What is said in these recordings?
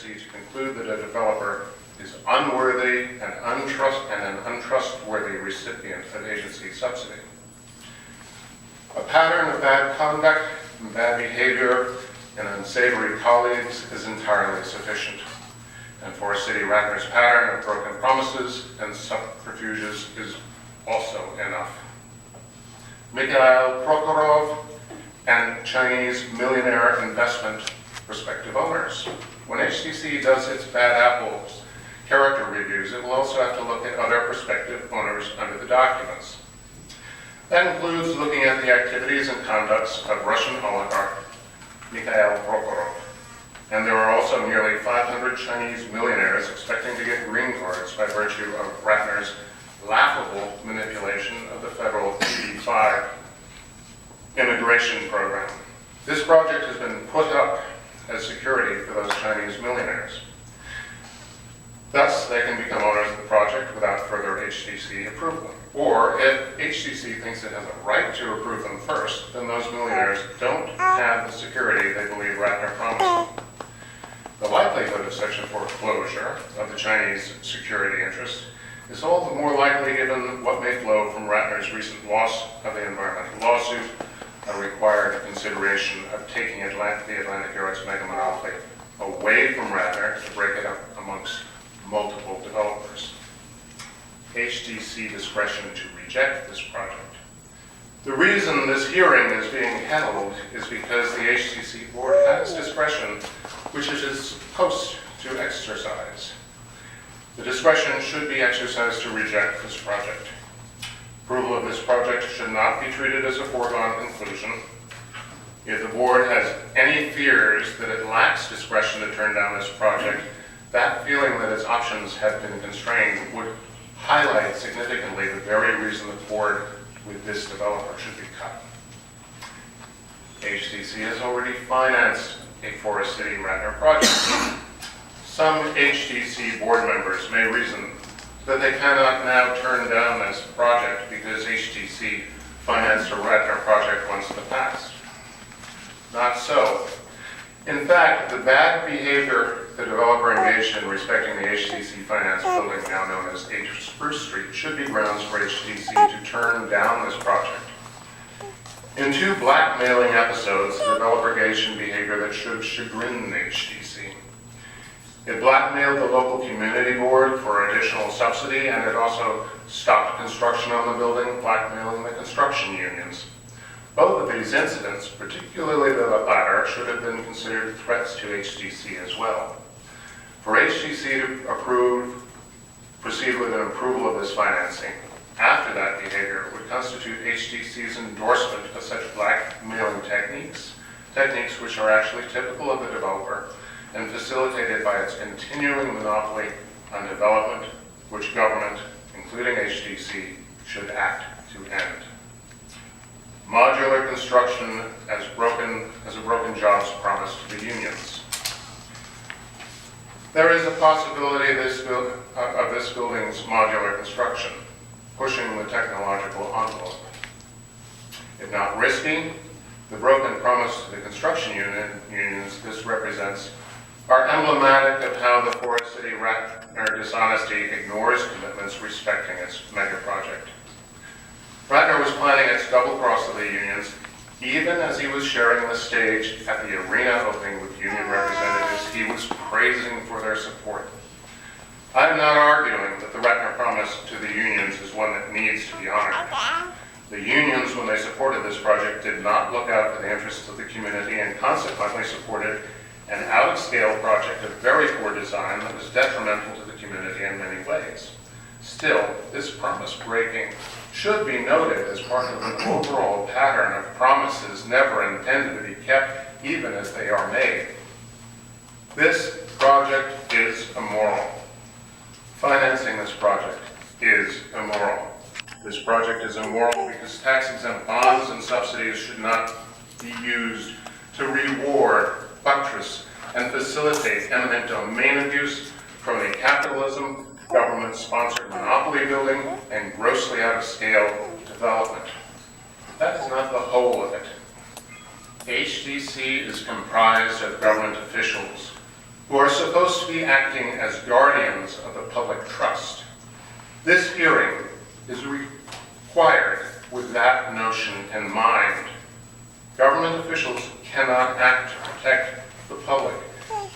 agency to conclude that a developer is unworthy and an untrustworthy recipient of agency subsidy. A pattern of bad conduct and bad behavior and unsavory colleagues is entirely sufficient. And Forest City Ratner's pattern of broken promises and subterfuges is also enough. Mikhail Prokhorov and Chinese millionaire investment prospective owners. When HTC does its bad apples character reviews, it will also have to look at other prospective owners under the documents. That includes looking at the activities and conducts of Russian oligarch Mikhail Prokhorov. And there are also nearly 500 Chinese millionaires expecting to get green cards by virtue of Ratner's laughable manipulation of the federal TD5 immigration program. This project has been put up as security for those Chinese millionaires. Thus, they can become owners of the project without further HTC approval. Or, if HTC thinks it has a right to approve them first, then those millionaires don't have the security they believe Ratner promised them. The likelihood of such a foreclosure of the Chinese security interest is all the more likely given what may flow from Ratner's recent loss of the environmental lawsuit, a required consideration of taking the Atlantic Yards mega monopoly away from Ratner to break it up amongst multiple developers. HTC discretion to reject this project. The reason this hearing is being held is because the HTC board has discretion, which it is supposed to exercise. The discretion should be exercised to reject this project. Approval of this project should not be treated as a foregone conclusion. If the board has any fears that it lacks discretion to turn down this project, that feeling that its options have been constrained would highlight significantly the very reason the board with this developer should be cut. HTC has already financed a Forest City Ratner project. Some HTC board members may reason that they cannot now turn down this project because HTC financed a Ratner project once in the past. Not so. In fact, the bad behavior the developer engaged in respecting the HTC financed building, now known as 8 Spruce Street, should be grounds for HTC to turn down this project. In 2 blackmailing episodes, the developer engaged in behavior that should chagrin HTC. It blackmailed the local community board for additional subsidy, and it also stopped construction on the building, blackmailing the construction unions. Both of these incidents, particularly the latter, should have been considered threats to HTC as well. For HTC to proceed with an approval of this financing after that behavior would constitute HTC's endorsement of such blackmailing techniques which are actually typical of the developer and facilitated by its continuing monopoly on development, which government, including HTC, should act to end. Modular construction as a broken jobs promise to the unions. There is a possibility of this building's modular construction, pushing the technological envelope. If not risky, the broken promise to the construction unions this represents are emblematic of how the Forest City Ratner dishonesty ignores commitments respecting its mega project. Ratner was planning its double cross of the unions even as he was sharing the stage at the arena opening with union representatives. He was praising for their support. I am not arguing that the Ratner promise to the unions is one that needs to be honored. The unions, when they supported this project, did not look out for the interests of the community and consequently supported an out-of-scale project of very poor design that was detrimental to the community in many ways. Still, this promise breaking should be noted as part of an overall pattern of promises never intended to be kept, even as they are made. This project is immoral. Financing this project is immoral. This project is immoral because tax-exempt bonds and subsidies should not be used to reward, buttress, and facilitate eminent domain abuse from the capitalism, government-sponsored monopoly building, and grossly out-of-scale development. That is not the whole of it. HTC is comprised of government officials, who are supposed to be acting as guardians of the public trust. This hearing is required with that notion in mind. Government officials cannot act to protect the public.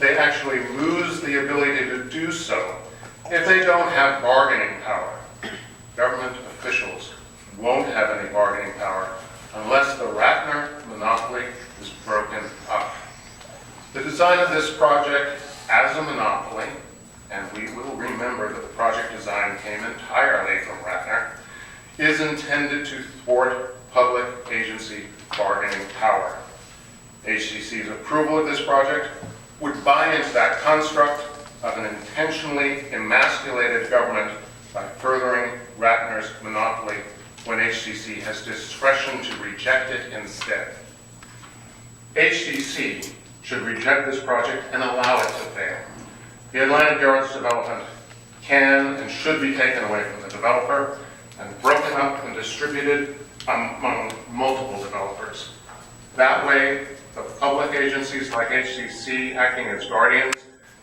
They actually lose the ability to do so if they don't have bargaining power. Government officials won't have any bargaining power unless the Ratner monopoly is broken up. The design of this project as a monopoly, and we will remember that the project design came entirely from Ratner, is intended to thwart public agency bargaining power. HCC's approval of this project would buy into that construct of an intentionally emasculated government by furthering Ratner's monopoly when HCC has discretion to reject it instead. HCC should reject this project and allow it to fail. The Atlantic Yards development can and should be taken away from the developer and broken up and distributed among multiple developers. That way, the public agencies like HCC acting as guardians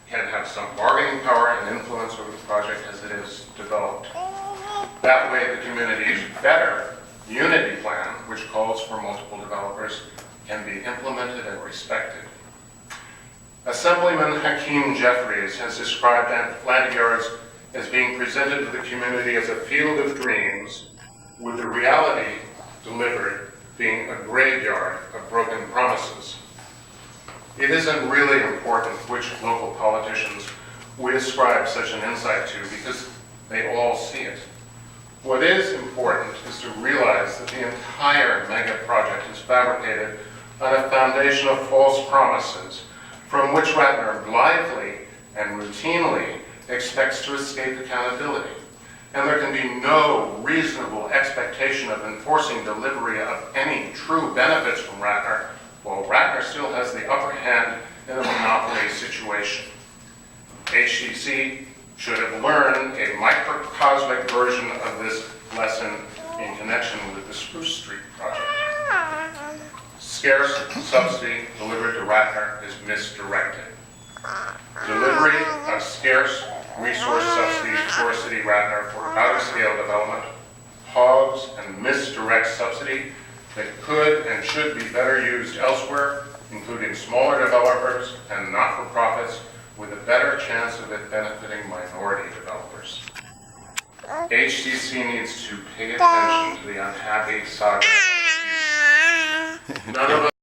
can have some bargaining power and influence over the project as it is developed. That way, the community's better unity plan, which calls for multiple developers, can be implemented and respected. Assemblyman Hakeem Jeffries has described Atlantic Yards as being presented to the community as a field of dreams, with the reality delivered being a graveyard of broken promises. It isn't really important which local politicians we ascribe such an insight to because they all see it. What is important is to realize that the entire mega project is fabricated on a foundation of false promises from which Ratner blithely and routinely expects to escape accountability. And there can be no reasonable expectation of enforcing delivery of any true benefits from Ratner, while Ratner still has the upper hand in a monopoly situation. HCC should have learned a microcosmic version of this lesson in connection with the Spruce Street project. Scarce subsidy delivered to Ratner is misdirected. Delivery of scarce resource subsidies to Shore City Ratner for out-of-scale development hogs and misdirects subsidy that could and should be better used elsewhere, including smaller developers and not-for-profits with a better chance of it benefiting minority developers. HCC needs to pay attention to the unhappy saga. None of us